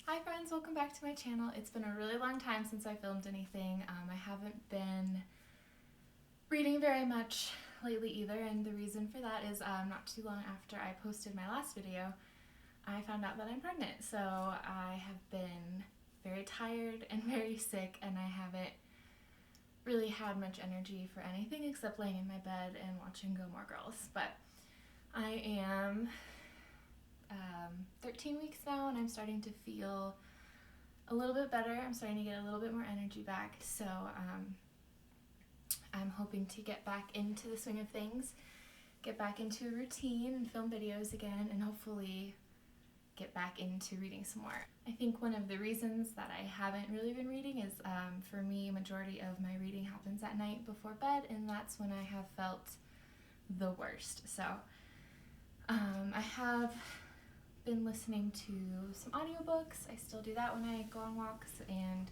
Hi friends, welcome back to my channel. It's been a really long time since I filmed anything. I haven't been reading very much lately either, and the reason for that is not too long after I posted my last video, I found out that I'm pregnant. So I have been very tired and very sick, and I haven't really had much energy for anything except laying in my bed and watching Gilmore Girls. But I am 13 weeks now, and I'm starting to feel a little bit better. I'm starting to get a little bit more energy back, so I'm hoping to get back into the swing of things, get back into a routine and film videos again, and hopefully get back into reading some more. I think one of the reasons that I haven't really been reading is for me, majority of my reading happens at night before bed, and that's when I have felt the worst. So I have been listening to some audiobooks. I still do that when I go on walks and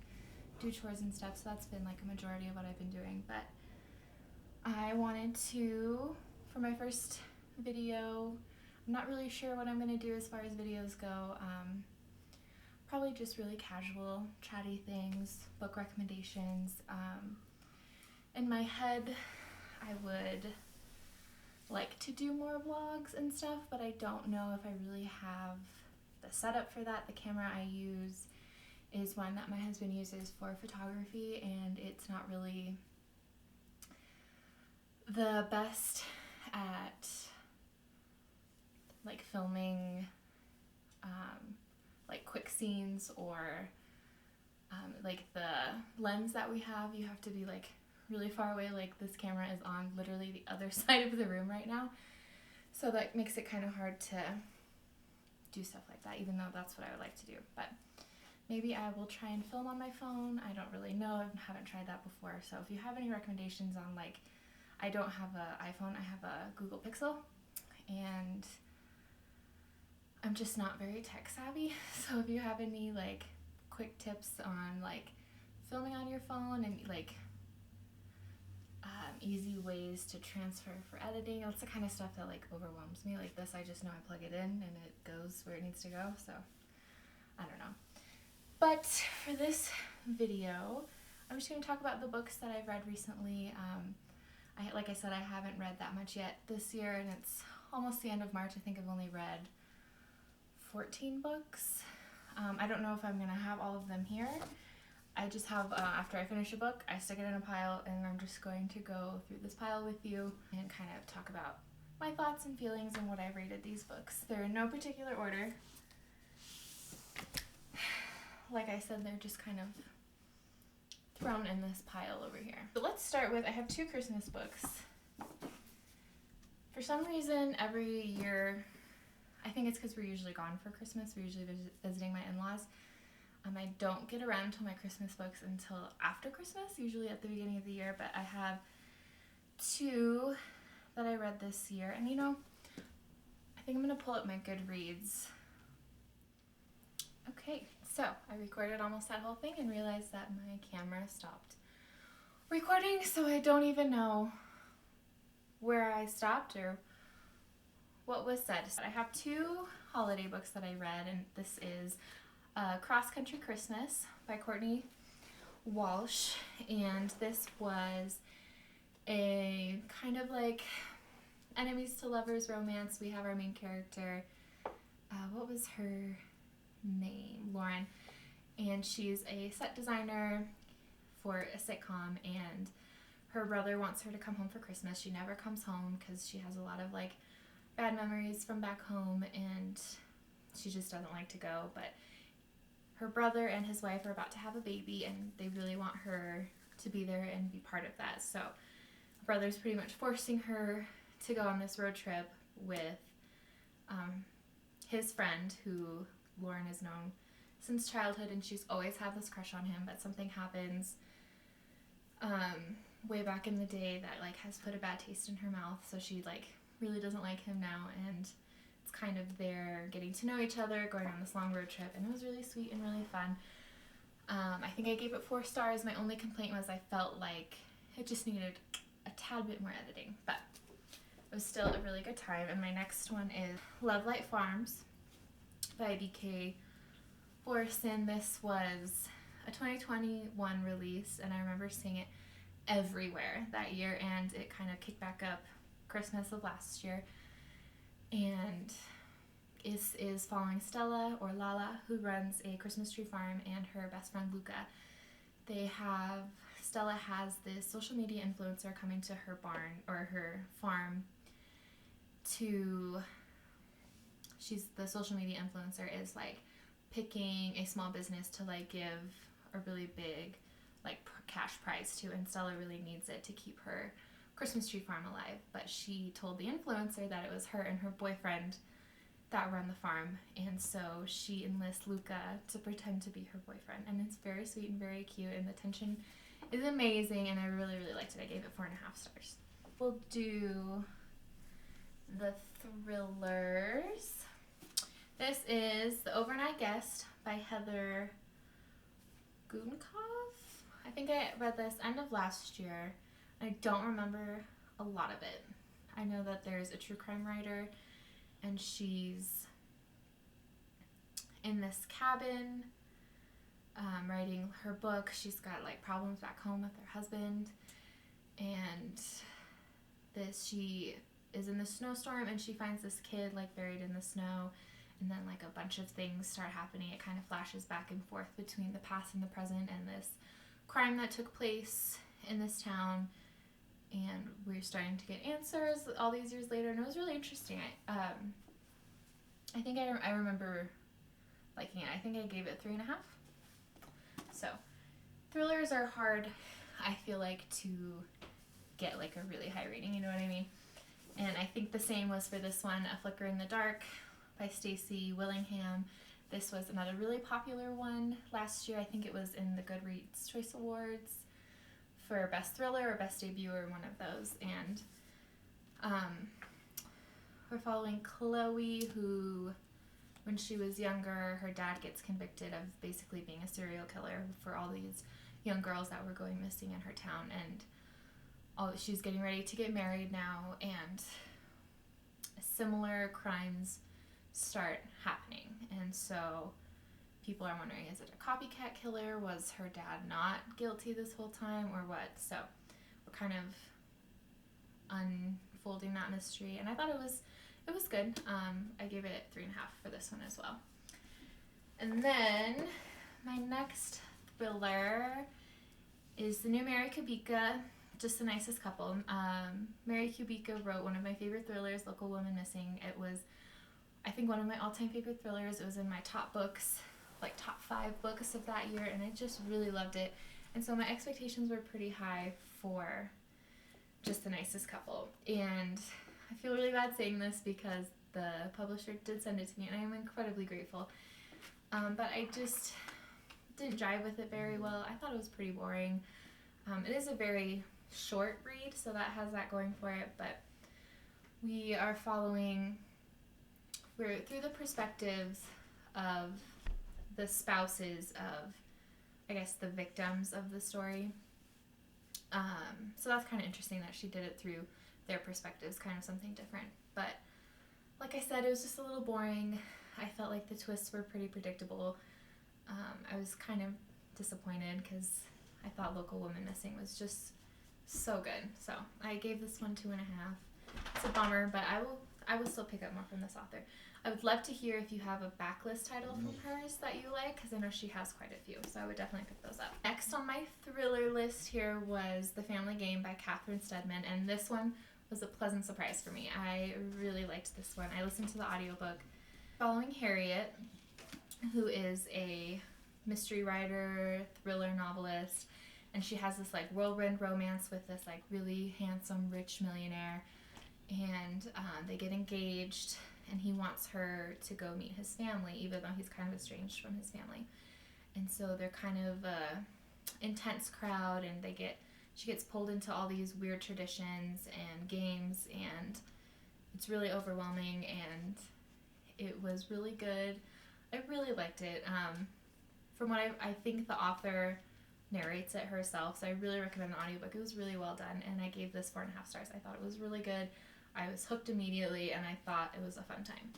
do chores and stuff, so that's been like a majority of what I've been doing. But I wanted to, for my first video, I'm not really sure what I'm going to do as far as videos go. Probably just really casual, chatty things, book recommendations. In my head, I would like to do more vlogs and stuff, but I don't know if I really have the setup for that. The camera I use is one that my husband uses for photography, and it's not really the best at like filming like quick scenes, or like the lens that we have, you have to be like really far away. Like this camera is on literally the other side of the room right now, so that makes it kind of hard to do stuff like that, even though that's what I would like to do. But maybe I will try and film on my phone. I don't really know, I haven't tried that before. So if you have any recommendations on, like, I don't have an iPhone, I have a Google Pixel, and I'm just not very tech savvy. So if you have any like quick tips on like filming on your phone and like easy ways to transfer for editing, that's the kind of stuff that like overwhelms me. Like this, I just know I plug it in and it goes where it needs to go, so I don't know. But for this video, I'm just going to talk about the books that I've read recently. Like I said, I haven't read that much yet this year, and it's almost the end of March. I think I've only read 14 books. I don't know if I'm going to have all of them here. I just have, after I finish a book, I stick it in a pile, and I'm just going to go through this pile with you and kind of talk about my thoughts and feelings and what I've rated these books. They're in no particular order. Like I said, they're just kind of thrown in this pile over here. So let's start with, I have two Christmas books. For some reason, every year, I think it's because we're usually gone for Christmas, we're usually visiting my in-laws. I don't get around to my Christmas books until after Christmas, usually at the beginning of the year, but I have two that I read this year. And you know, I think I'm going to pull up my Goodreads. Okay, so I recorded almost that whole thing and realized that my camera stopped recording, so I don't even know where I stopped or what was said. So I have two holiday books that I read, and this is Cross Country Christmas by Courtney Walsh, and this was a kind of like enemies to lovers romance. We have our main character, what was her name? Lauren, and she's a set designer for a sitcom, and her brother wants her to come home for Christmas. She never comes home because she has a lot of like bad memories from back home, and she just doesn't like to go. But her brother and his wife are about to have a baby, and they really want her to be there and be part of that. So her brother's pretty much forcing her to go on this road trip with his friend, who Lauren has known since childhood, and she's always had this crush on him, but something happens way back in the day that like has put a bad taste in her mouth, so she like really doesn't like him now, and it's kind of their getting to know each other, going on this long road trip, and it was really sweet and really fun. I think I gave it 4 stars. My only complaint was I felt like it just needed a tad bit more editing, but it was still a really good time. And my next one is Lovelight Farms by BK Orson. This was a 2021 release, and I remember seeing it everywhere that year, and it kind of kicked back up Christmas of last year. And is following Stella, or Lala, who runs a Christmas tree farm, and her best friend Luca. Stella has this social media influencer coming to her barn, or her farm, she's the social media influencer is like picking a small business to like give a really big like cash prize to, and Stella really needs it to keep her Christmas tree farm alive. But she told the influencer that it was her and her boyfriend that run the farm, and so she enlists Luca to pretend to be her boyfriend, and it's very sweet and very cute, and the tension is amazing, and I really, really liked it. I gave it 4.5 stars. We'll do the thrillers. This is The Overnight Guest by Heather Gunkov. I think I read this end of last year. I don't remember a lot of it. I know that there's a true crime writer, and she's in this cabin writing her book. She's got like problems back home with her husband, and she is in the snowstorm, and she finds this kid like buried in the snow, and then like a bunch of things start happening. It kind of flashes back and forth between the past and the present, and this crime that took place in this town, and we're starting to get answers all these years later, and it was really interesting. I think I remember liking it. I think I gave it 3.5. So thrillers are hard, I feel like, to get like a really high rating, you know what I mean? And I think the same was for this one, A Flicker in the Dark by Stacey Willingham. This was another really popular one last year. I think it was in the Goodreads Choice Awards for Best Thriller or Best Debut, or one of those. And we're following Chloe, who, when she was younger, her dad gets convicted of basically being a serial killer for all these young girls that were going missing in her town. And she's getting ready to get married now, and similar crimes start happening. And so people are wondering, is it a copycat killer? Was her dad not guilty this whole time, or what? So we're kind of unfolding that mystery, and I thought it was good. I gave it 3.5 for this one as well. And then my next thriller is the new Mary Kubica, Just the Nicest Couple. Mary Kubica wrote one of my favorite thrillers, Local Woman Missing. It was, I think, one of my all-time favorite thrillers. It was in my top books, like top 5 books of that year, and I just really loved it. And so my expectations were pretty high for Just the Nicest Couple. And I feel really bad saying this because the publisher did send it to me, and I am incredibly grateful. But I just didn't jive with it very well. I thought it was pretty boring. It is a very short read, so that has that going for it, but we're through the perspectives of the spouses of, I guess, the victims of the story. So that's kind of interesting that she did it through their perspectives, kind of something different. But like I said, it was just a little boring. I felt like the twists were pretty predictable. I was kind of disappointed because I thought Local Woman Missing was just so good. So I gave this one 2.5. It's a bummer, but I will still pick up more from this author. I would love to hear if you have a backlist title from hers that you like, because I know she has quite a few, so I would definitely pick those up. Next on my thriller list here was The Family Game by Catherine Steadman, and this one was a pleasant surprise for me. I really liked this one. I listened to the audiobook. Following Harriet, who is a mystery writer, thriller novelist, and she has this like whirlwind romance with this like really handsome rich millionaire, and they get engaged, and he wants her to go meet his family, even though he's kind of estranged from his family. And so they're kind of a intense crowd, and she gets pulled into all these weird traditions and games, and it's really overwhelming, and it was really good. I really liked it. From what I think the author narrates it herself, so I really recommend the audiobook. It was really well done, and I gave this 4.5 stars. I thought it was really good. I was hooked immediately, and I thought it was a fun time.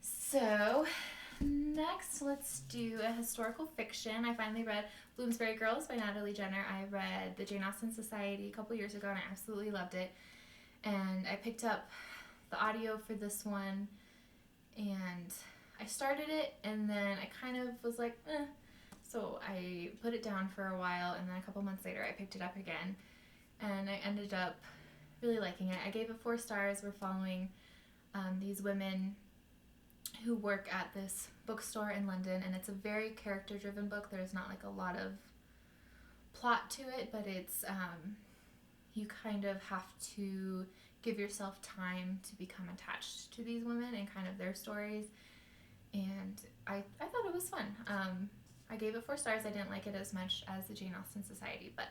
So next, let's do a historical fiction. I finally read Bloomsbury Girls by Natalie Jenner. I read the Jane Austen Society a couple years ago and I absolutely loved it. And I picked up the audio for this one and I started it and then I kind of was like, eh. So I put it down for a while and then a couple months later I picked it up again and I ended up really liking it. I gave it 4 stars. We're following these women who work at this bookstore in London, and it's a very character-driven book. There's not like a lot of plot to it, but it's you kind of have to give yourself time to become attached to these women and kind of their stories, and I thought it was fun. I gave it 4 stars. I didn't like it as much as the Jane Austen Society, but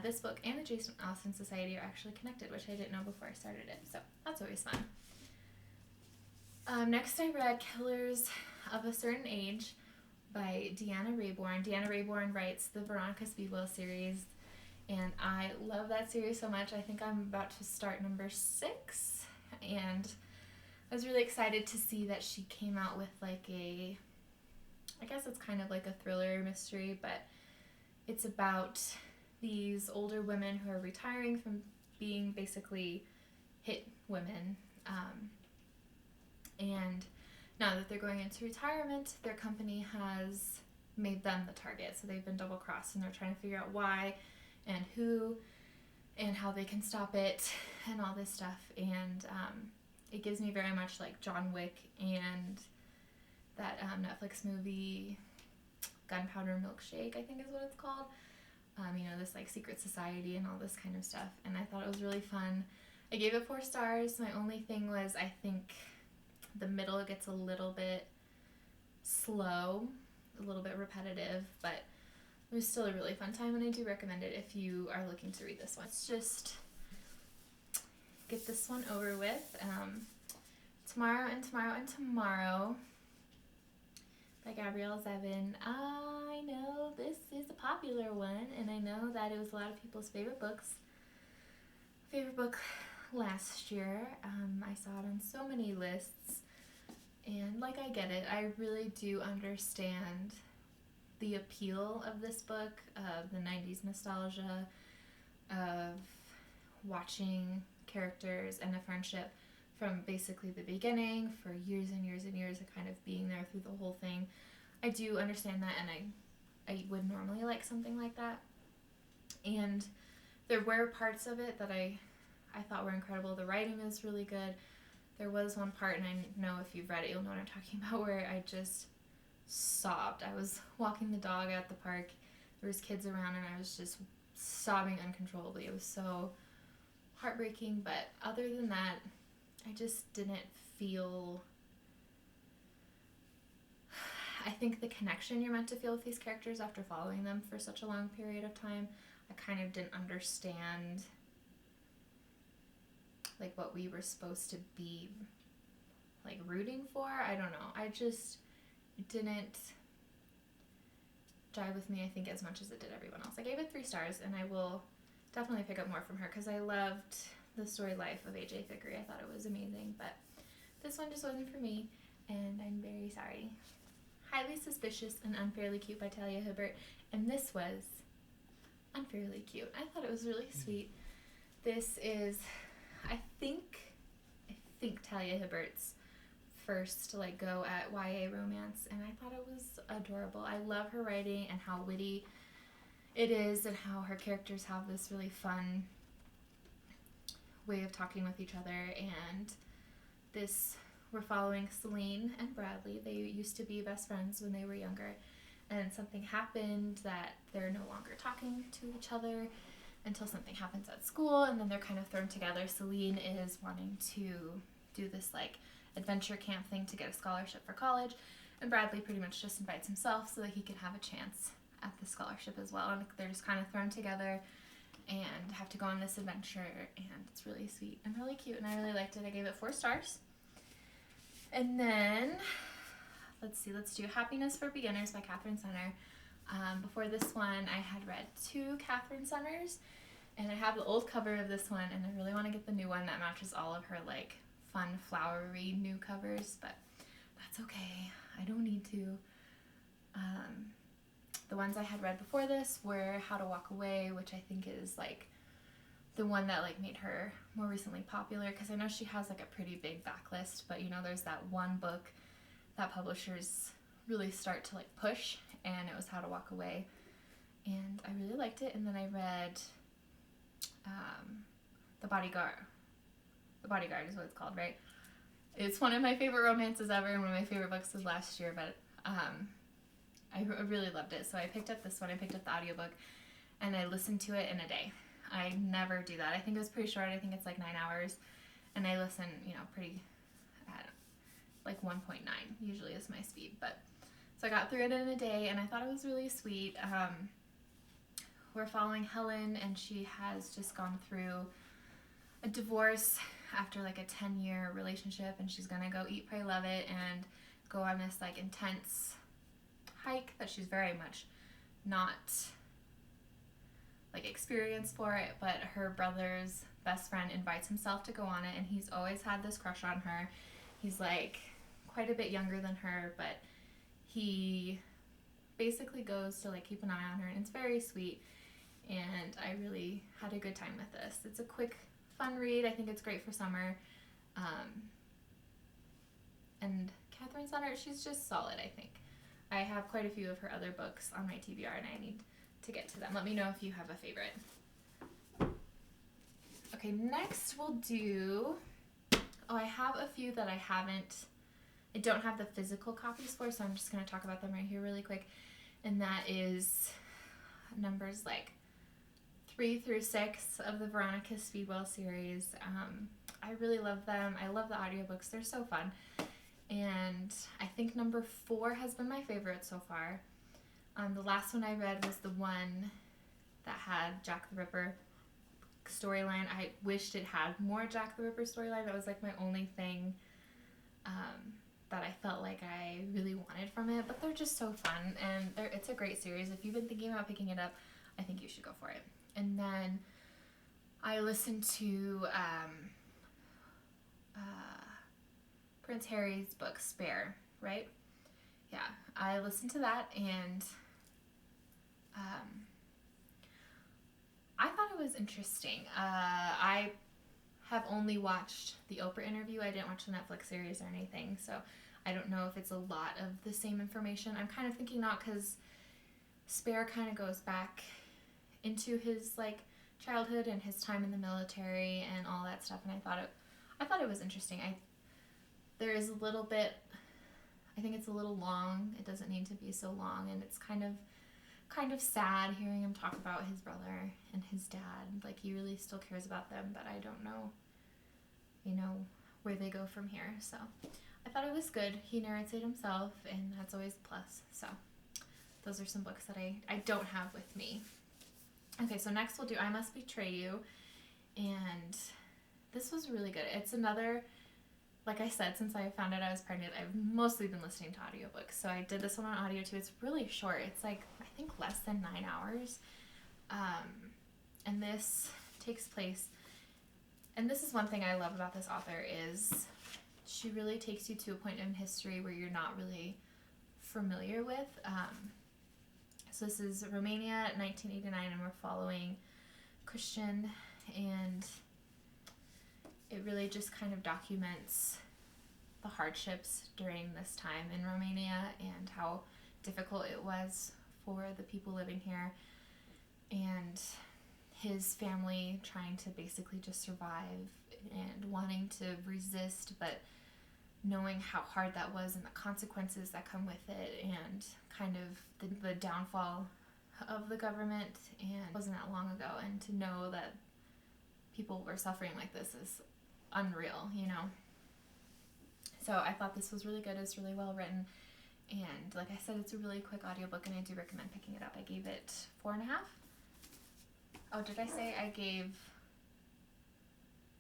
this book and the Jane Austen Society are actually connected, which I didn't know before I started it, so that's always fun. Next I read Killers of a Certain Age by Deanna Raybourn. Deanna Raybourn writes the Veronica Speedwell series, and I love that series so much. I think I'm about to start number 6, and I was really excited to see that she came out with like I guess it's kind of like a thriller mystery, but it's about these older women who are retiring from being basically hit women. And now that they're going into retirement, their company has made them the target. So they've been double-crossed and they're trying to figure out why and who and how they can stop it and all this stuff. And it gives me very much like John Wick and that Netflix movie Gunpowder Milkshake, I think is what it's called. This like secret society and all this kind of stuff. And I thought it was really fun. I gave it 4 stars. My only thing was I think the middle gets a little bit slow, a little bit repetitive, but it was still a really fun time and I do recommend it if you are looking to read this one. Let's just get this one over with. Tomorrow and Tomorrow and Tomorrow by Gabrielle Zevin. I know this is a popular one and I know that it was a lot of people's favorite book last year. I saw it on so many lists and like I get it. I really do understand the appeal of this book, of the 90s nostalgia, of watching characters and a friendship from basically the beginning for years and years and years, and kind of being there through the whole thing. I do understand that, and I would normally like something like that. And there were parts of it that I thought were incredible. The writing is really good. There was one part, and I know if you've read it, you'll know what I'm talking about, where I just sobbed. I was walking the dog at the park. There was kids around, and I was just sobbing uncontrollably. It was so heartbreaking, but other than that, I just didn't feel... I think the connection you're meant to feel with these characters after following them for such a long period of time, I kind of didn't understand like what we were supposed to be like rooting for. I don't know. I just didn't jive with me, I think, as much as it did everyone else. I gave it 3 stars, and I will definitely pick up more from her because I loved the story life of A.J. Thickery. I thought it was amazing, but this one just wasn't for me, and I'm very sorry. Highly Suspicious and Unfairly Cute by Talia Hibbert, and this was unfairly cute. I thought it was really sweet. This is, I think Talia Hibbert's first like go at YA romance, and I thought it was adorable. I love her writing and how witty it is, and how her characters have this really fun way of talking with each other. And this, we're following Celine and Bradley. They used to be best friends when they were younger, and something happened that they're no longer talking to each other until something happens at school, and then they're kind of thrown together. Celine is wanting to do this like adventure camp thing to get a scholarship for college, and Bradley pretty much just invites himself so that he can have a chance at the scholarship as well. And they're just kind of thrown together and have to go on this adventure, and it's really sweet and really cute, and I really liked it. I gave it 4 stars. And then let's do Happiness for Beginners by Catherine Center. Before this one, I had read 2 Catherine Centers, and I have the old cover of this one, and I really want to get the new one that matches all of her like fun flowery new covers, but that's okay. I don't need to. The ones I had read before this were How to Walk Away, which I think is like the one that like made her more recently popular, because I know she has like a pretty big backlist, but you know, there's that one book that publishers really start to like push, and it was How to Walk Away, and I really liked it. And then I read The Bodyguard. The Bodyguard is what it's called, right? It's one of my favorite romances ever, and one of my favorite books was last year, but I really loved it. So I picked up this one. I picked up the audiobook, and I listened to it in a day. I never do that. I think it was pretty short. I think it's like 9 hours, and I listen, you know, pretty, like 1.9 usually is my speed. But so I got through it in a day, and I thought it was really sweet. We're following Helen, and she has just gone through a divorce after like a 10-year relationship, and she's gonna go eat, pray, love it, and go on this like intense hike that she's very much not like experienced for it, but her brother's best friend invites himself to go on it, and he's always had this crush on her. He's like quite a bit younger than her, but he basically goes to like keep an eye on her, and it's very sweet, and I really had a good time with this. It's a quick, fun read. I think it's great for summer. And Catherine Sonner, she's just solid, I think. I have quite a few of her other books on my TBR, and I need to get to them. Let me know if you have a favorite. Okay, next we'll do, I have a few that I don't have the physical copies for, so I'm just going to talk about them right here really quick. And that is numbers like 3 through 6 of the Veronica Speedwell series. I really love them. I love the audiobooks. They're so fun. And I think number 4 has been my favorite so far. The last one I read was the one that had Jack the Ripper storyline. I wished it had more Jack the Ripper storyline. That was like my only thing that I felt like I really wanted from it. But they're just so fun, and it's a great series. If you've been thinking about picking it up, I think you should go for it. And then I listened to Prince Harry's book, Spare, right? Yeah, I listened to that, and I thought it was interesting. I have only watched the Oprah interview. I didn't watch the Netflix series or anything, so I don't know if it's a lot of the same information. I'm kind of thinking not, because Spare kind of goes back into his like childhood and his time in the military and all that stuff, and I thought it was interesting. There is a little bit, I think it's a little long. It doesn't need to be so long, and it's kind of sad hearing him talk about his brother and his dad. Like, he really still cares about them, but I don't know, you know, where they go from here. So I thought it was good. He narrates it himself, and that's always a plus. So those are some books that I don't have with me. Okay, so next we'll do I Must Betray You, and this was really good. It's another, like I said, since I found out I was pregnant, I've mostly been listening to audiobooks, so I did this one on audio too. It's really short. It's like, I think less than 9 hours, and this takes place, and this is one thing I love about this author, is she really takes you to a point in history where you're not really familiar with. So this is Romania, 1989, and we're following Christian, and it really just kind of documents the hardships during this time in Romania and how difficult it was for the people living here, and his family trying to basically just survive and wanting to resist, but knowing how hard that was and the consequences that come with it, and kind of the downfall of the government. And it wasn't that long ago, and to know that people were suffering like this is unreal, you know. So I thought this was really good. It's really well written, and like I said, it's a really quick audiobook, and I do recommend picking it up. I gave it 4.5. Oh, did I say I gave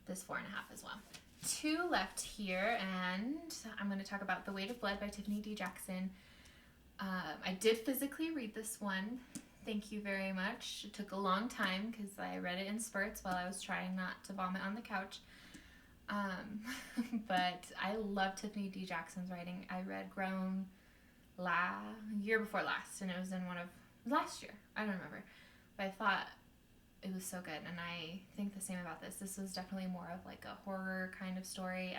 this 4.5 as well? 2 left here, and I'm going to talk about The Weight of Blood by Tiffany D. Jackson. I did physically read this one. Thank you very much. It took a long time because I read it in spurts while I was trying not to vomit on the couch. But I love Tiffany D. Jackson's writing. I read Grown year before last, and it was in one of last year. I don't remember, but I thought it was so good, and I think the same about this. This was definitely more of like a horror kind of story.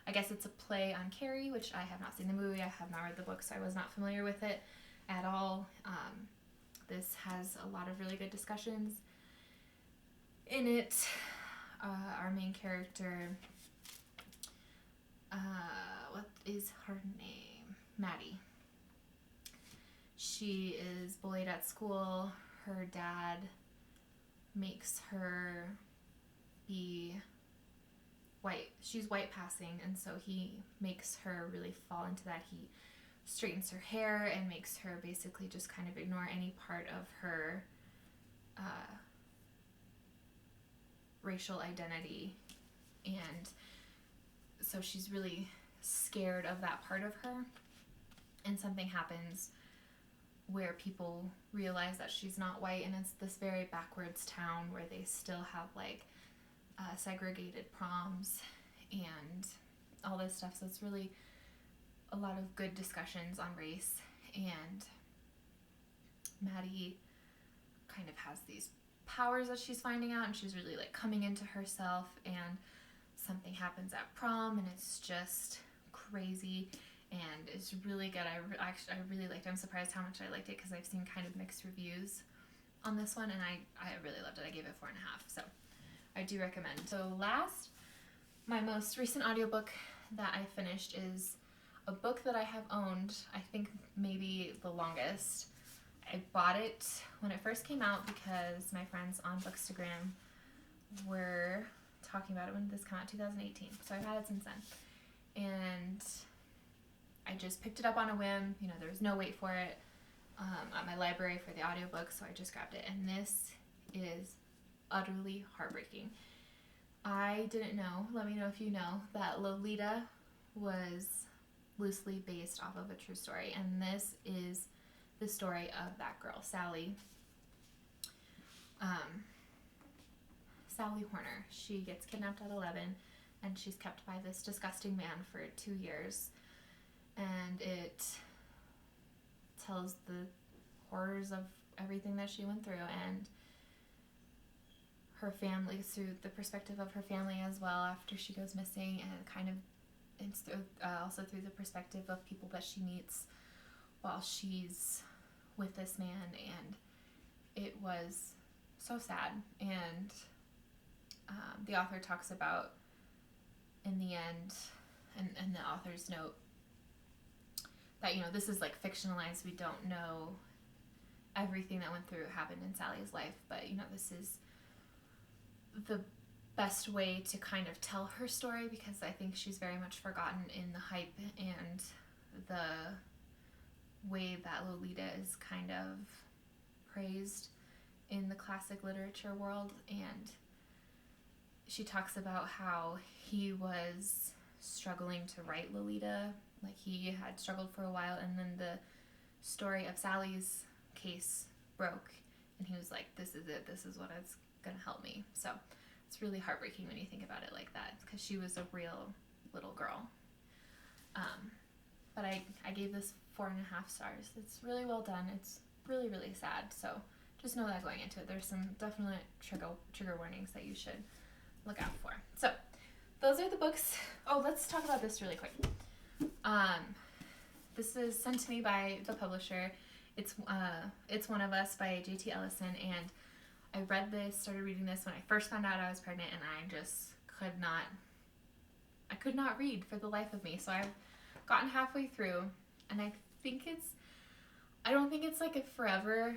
I guess it's a play on Carrie, which I have not seen the movie. I have not read the book, so I was not familiar with it at all. This has a lot of really good discussions in it. Our main character, what is her name? Maddie. She is bullied at school. Her dad makes her be white. She's white passing, and so he makes her really fall into that. He straightens her hair and makes her basically just kind of ignore any part of her racial identity, and so she's really scared of that part of her, and something happens where people realize that she's not white, and it's this very backwards town where they still have like segregated proms and all this stuff. So it's really a lot of good discussions on race, and Maddie kind of has these powers that she's finding out, and she's really like coming into herself, and something happens at prom, and it's just crazy, and it's really good. I really liked it. I'm surprised how much I liked it, because I've seen kind of mixed reviews on this one, and I really loved it. I gave it 4.5, so I do recommend. So last, my most recent audiobook that I finished is a book that I have owned, I think maybe the longest. I bought it when it first came out because my friends on Bookstagram were talking about it. When did this come out? 2018. So I've had it since then. And I just picked it up on a whim. You know, there was no wait for it at my library for the audiobook, so I just grabbed it. And this is utterly heartbreaking. I didn't know, let me know if you know, that Lolita was loosely based off of a true story. And this is the story of that girl, Sally. Sally Horner. She gets kidnapped at 11, and she's kept by this disgusting man for 2 years. And it tells the horrors of everything that she went through, and her family, through the perspective of her family as well after she goes missing, and kind of it's also through the perspective of people that she meets while she's with this man. And it was so sad. And the author talks about, in the end, and the author's note, that, you know, this is like fictionalized. We don't know everything that went through happened in Sally's life, but, you know, this is the best way to kind of tell her story, because I think she's very much forgotten in the hype and the way that Lolita is kind of praised in the classic literature world. And she talks about how he was struggling to write Lolita, like he had struggled for a while, and then the story of Sally's case broke, and he was like, this is it, this is what is gonna help me. So it's really heartbreaking when you think about it like that, because she was a real little girl. But I gave this 4.5 stars. It's really well done. It's really, really sad, so just know that going into it. There's some definite trigger warnings that you should look out for. So those are the books. Oh, let's talk about this really quick. This is sent to me by the publisher. It's One of Us by J.T. Ellison, and I read this, started reading this when I first found out I was pregnant, and I just could not read for the life of me. So I've gotten halfway through, and I don't think it's like a forever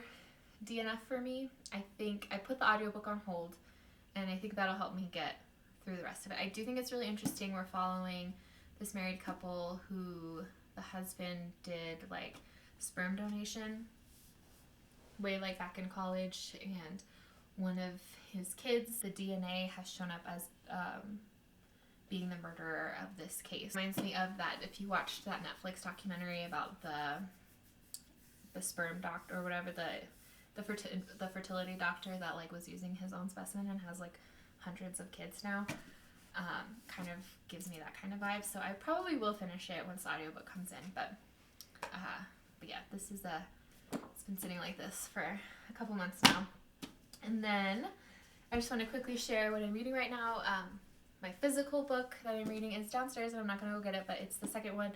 DNF for me. I think I put the audiobook on hold, and I think that'll help me get through the rest of it. I do think it's really interesting. We're following this married couple who the husband did like sperm donation way like back in college, and one of his kids, the DNA has shown up as being the murderer of this case. Reminds me of that, if you watched that Netflix documentary about the sperm doctor or whatever, the fertility doctor that like was using his own specimen and has like hundreds of kids now. Kind of gives me that kind of vibe. So I probably will finish it once the audiobook comes in, but But yeah, this is it's been sitting like this for a couple months now. And then I just want to quickly share what I'm reading right now. My physical book that I'm reading is downstairs, and I'm not going to go get it, but it's the second one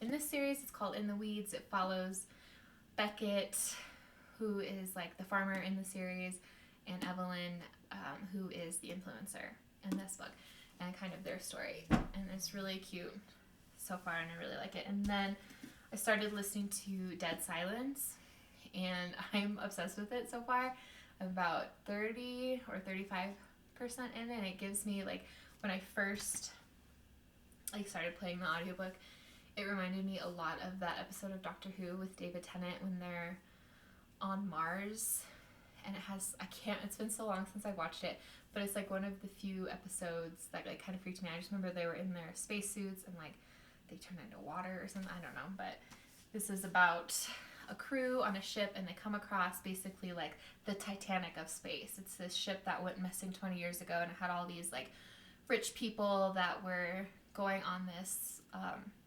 in this series. It's called In the Weeds. It follows Beckett, who is like the farmer in the series, and Evelyn, who is the influencer in this book, and kind of their story. And it's really cute so far, and I really like it. And then I started listening to Dead Silence, and I'm obsessed with it so far. I'm about 30 or 35% in, and it gives me, like, when I first like started playing the audiobook, it reminded me a lot of that episode of Doctor Who with David Tennant when they're on Mars. And it's been so long since I watched it, but it's like one of the few episodes that like kind of freaked me out. I just remember they were in their spacesuits and like they turned into water or something. I don't know, but this is about a crew on a ship, and they come across basically like the Titanic of space. It's this ship that went missing 20 years ago, and it had all these like rich people that were going on this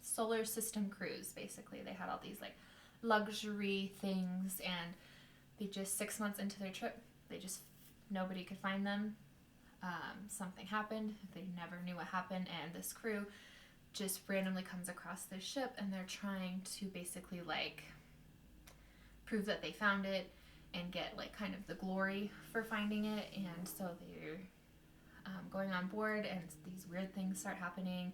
solar system cruise. Basically, they had all these like luxury things, and they just 6 months into their trip, nobody could find them. Something happened. They never knew what happened, and this crew just randomly comes across this ship, and they're trying to basically like prove that they found it and get like kind of the glory for finding it. And so they're going on board, and these weird things start happening,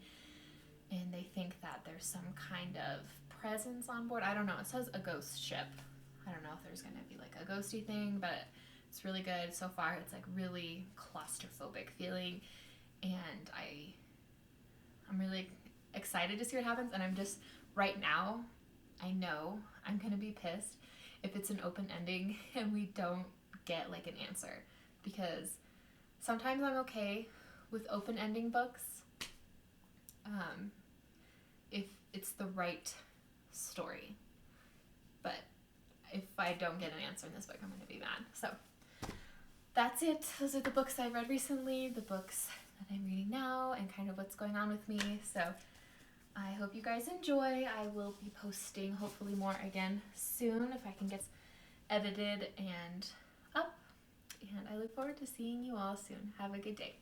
and they think that there's some kind of presence on board. I don't know. It says a ghost ship. I don't know if there's going to be like a ghosty thing, but it's really good so far. It's like really claustrophobic feeling, and I'm really excited to see what happens. And I'm just, right now, I know I'm going to be pissed if it's an open ending and we don't get like an answer, because sometimes I'm okay with open ending books if it's the right story, but if I don't get an answer in this book, I'm going to be mad. So that's it. Those are the books I read recently, the books that I'm reading now, and kind of what's going on with me. So I hope you guys enjoy. I will be posting hopefully more again soon if I can get edited and up. And I look forward to seeing you all soon. Have a good day.